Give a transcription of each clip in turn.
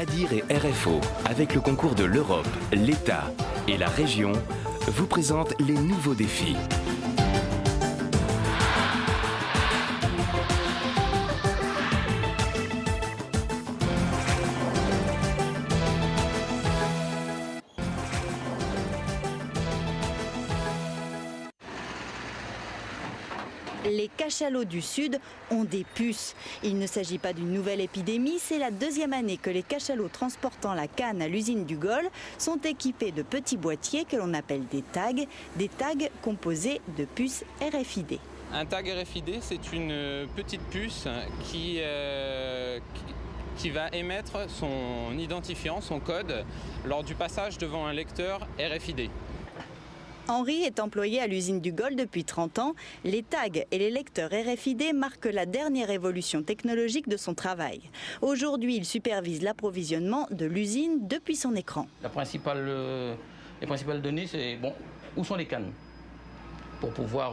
l'ADIR et RFO, avec le concours de l'Europe, l'État et la région, vous présentent les nouveaux défis. Les cachalots du Sud ont des puces. Il ne s'agit pas d'une nouvelle épidémie, c'est la deuxième année que les cachalots transportant la canne à l'usine du Gol sont équipés de petits boîtiers que l'on appelle des tags composés de puces RFID. Un tag RFID, c'est une petite puce qui va émettre son identifiant, son code, lors du passage devant un lecteur RFID. Henri est employé à l'usine du Gol depuis 30 ans. Les tags et les lecteurs RFID marquent la dernière évolution technologique de son travail. Aujourd'hui, il supervise l'approvisionnement de l'usine depuis son écran. Les principales données, c'est où sont les cannes pour pouvoir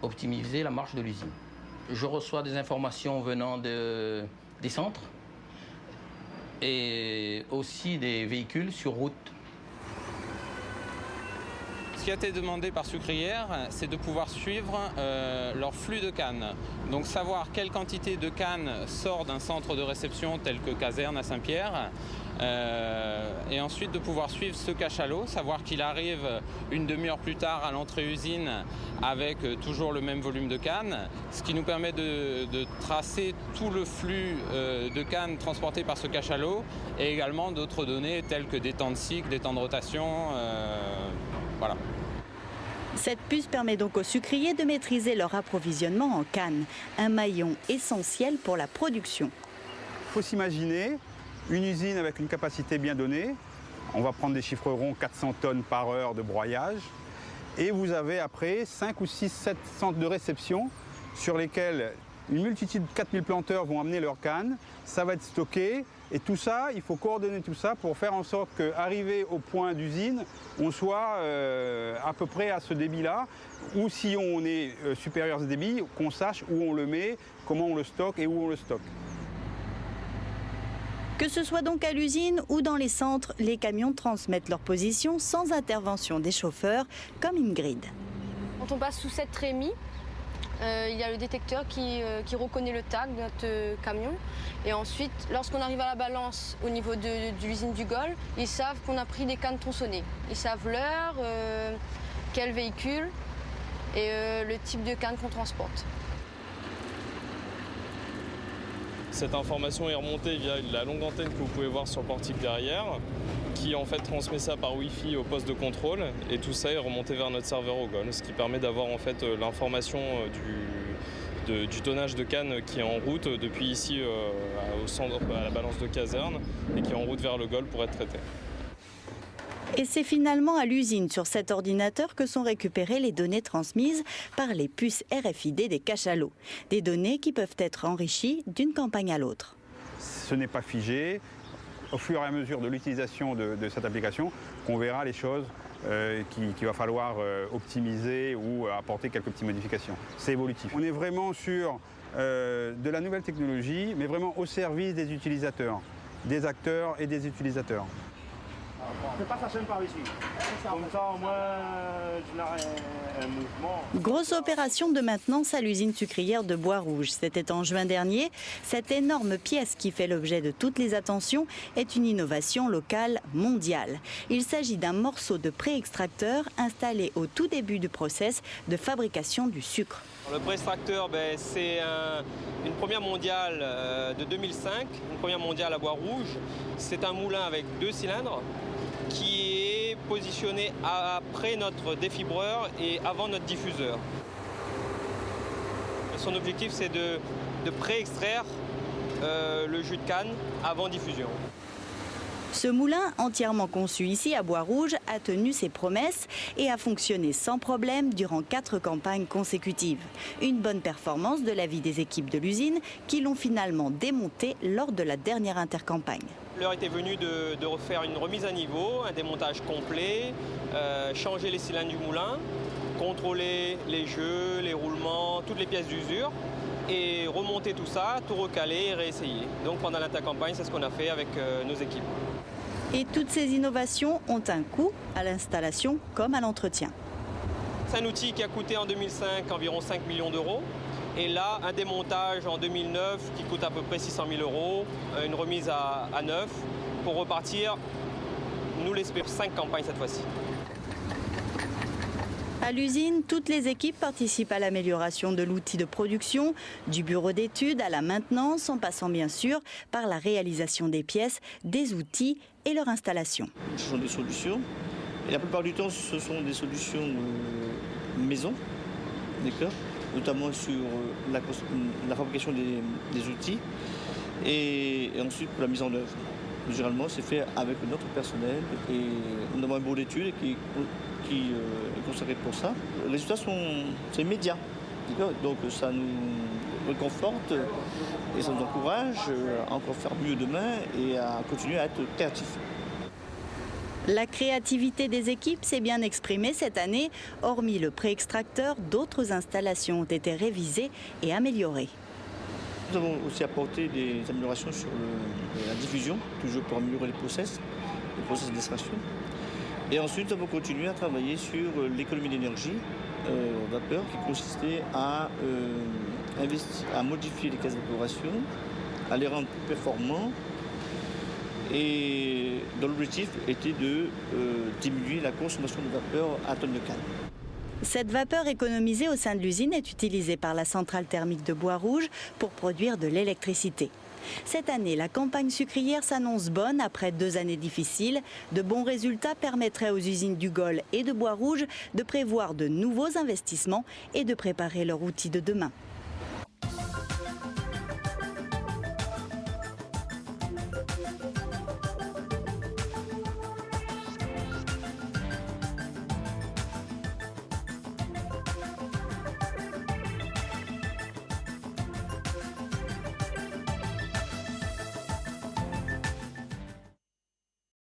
optimiser la marche de l'usine. Je reçois des informations venant des centres et aussi des véhicules sur route. Ce qui a été demandé par Sucrière, c'est de pouvoir suivre leur flux de cannes. Donc savoir quelle quantité de cannes sort d'un centre de réception tel que Caserne à Saint-Pierre. Et ensuite de pouvoir suivre ce cachalot, savoir qu'il arrive une demi-heure plus tard à l'entrée usine avec toujours le même volume de cannes, ce qui nous permet de tracer tout le flux de cannes transportées par ce cachalot et également d'autres données telles que des temps de cycle, des temps de rotation. Voilà. Cette puce permet donc aux sucriers de maîtriser leur approvisionnement en canne, un maillon essentiel pour la production. Il faut s'imaginer une usine avec une capacité bien donnée. On va prendre des chiffres ronds, 400 tonnes par heure de broyage. Et vous avez après 5 ou 6, 7 centres de réception sur lesquels une multitude de 4000 planteurs vont amener leurs cannes. Ça va être stocké. Et tout ça, il faut coordonner tout ça pour faire en sorte qu'arrivé au point d'usine, on soit à peu près à ce débit-là. Ou si on est supérieur à ce débit, qu'on sache où on le met, comment on le stocke et où on le stocke. Que ce soit donc à l'usine ou dans les centres, les camions transmettent leur position sans intervention des chauffeurs, comme Ingrid. Quand on passe sous cette trémie, il y a le détecteur qui reconnaît le tag de notre camion. Et ensuite, lorsqu'on arrive à la balance au niveau de l'usine du Gol, ils savent qu'on a pris des cannes tronçonnées. Ils savent l'heure, quel véhicule et le type de canne qu'on transporte. Cette information est remontée via la longue antenne que vous pouvez voir sur le portique derrière, qui en fait transmet ça par Wi-Fi au poste de contrôle, et tout ça est remonté vers notre serveur au Gol, ce qui permet d'avoir en fait l'information du tonnage de canne qui est en route depuis ici au centre, à la balance de Caserne, et qui est en route vers le Gol pour être traité. Et c'est finalement à l'usine, sur cet ordinateur, que sont récupérées les données transmises par les puces RFID des cachalots. Des données qui peuvent être enrichies d'une campagne à l'autre. Ce n'est pas figé. Au fur et à mesure de l'utilisation de cette application, qu'on verra les choses qu'il va falloir optimiser ou apporter quelques petites modifications. C'est évolutif. On est vraiment sur de la nouvelle technologie, mais vraiment au service des utilisateurs, des acteurs et des utilisateurs. C'est pas sa chaîne par ici. Comme ça, au moins, tu n'as un mouvement. Grosse opération de maintenance à l'usine sucrière de Bois-Rouge. C'était en juin dernier. Cette énorme pièce qui fait l'objet de toutes les attentions est une innovation locale mondiale. Il s'agit d'un morceau de pré-extracteur installé au tout début du process de fabrication du sucre. Le pré-extracteur, c'est une première mondiale de 2005, une première mondiale à Bois-Rouge. C'est un moulin avec 2 cylindres qui est positionné après notre défibreur et avant notre diffuseur. Son objectif, c'est de pré-extraire le jus de canne avant diffusion. Ce moulin, entièrement conçu ici à Bois-Rouge, a tenu ses promesses et a fonctionné sans problème durant 4 campagnes consécutives. Une bonne performance de l'avis des équipes de l'usine qui l'ont finalement démonté lors de la dernière intercampagne. L'heure était venue de refaire une remise à niveau, un démontage complet, changer les cylindres du moulin, contrôler les jeux, les roulements, toutes les pièces d'usure. et remonter tout ça, tout recaler et réessayer. Donc pendant l'intercampagne, c'est ce qu'on a fait avec nos équipes. Et toutes ces innovations ont un coût à l'installation comme à l'entretien. C'est un outil qui a coûté en 2005 environ 5 millions d'euros. Et là, un démontage en 2009 qui coûte à peu près 600 000 euros, une remise à neuf pour repartir, nous l'espérons, 5 campagnes cette fois-ci. À l'usine, toutes les équipes participent à l'amélioration de l'outil de production, du bureau d'études à la maintenance, en passant bien sûr par la réalisation des pièces, des outils et leur installation. Ce sont des solutions, et la plupart du temps, ce sont des solutions maison, d'accord, notamment sur la fabrication des outils, et ensuite pour la mise en œuvre. Généralement, c'est fait avec notre personnel, et nous avons un bureau d'études qui est consacré pour ça. Les résultats sont immédiats, donc ça nous réconforte et ça nous encourage à encore faire mieux demain et à continuer à être créatifs. La créativité des équipes s'est bien exprimée cette année. Hormis le pré-extracteur, d'autres installations ont été révisées et améliorées. Nous avons aussi apporté des améliorations sur la diffusion, toujours pour améliorer les process d'extraction. Et ensuite, nous avons continué à travailler sur l'économie d'énergie vapeur qui consistait à modifier les cases d'évaporation, à les rendre plus performants. Et dont l'objectif était de diminuer la consommation de vapeur à tonne de canne. Cette vapeur économisée au sein de l'usine est utilisée par la centrale thermique de Bois-Rouge pour produire de l'électricité. Cette année, la campagne sucrière s'annonce bonne après 2 années difficiles. De bons résultats permettraient aux usines du Gol et de Bois-Rouge de prévoir de nouveaux investissements et de préparer leur outil de demain.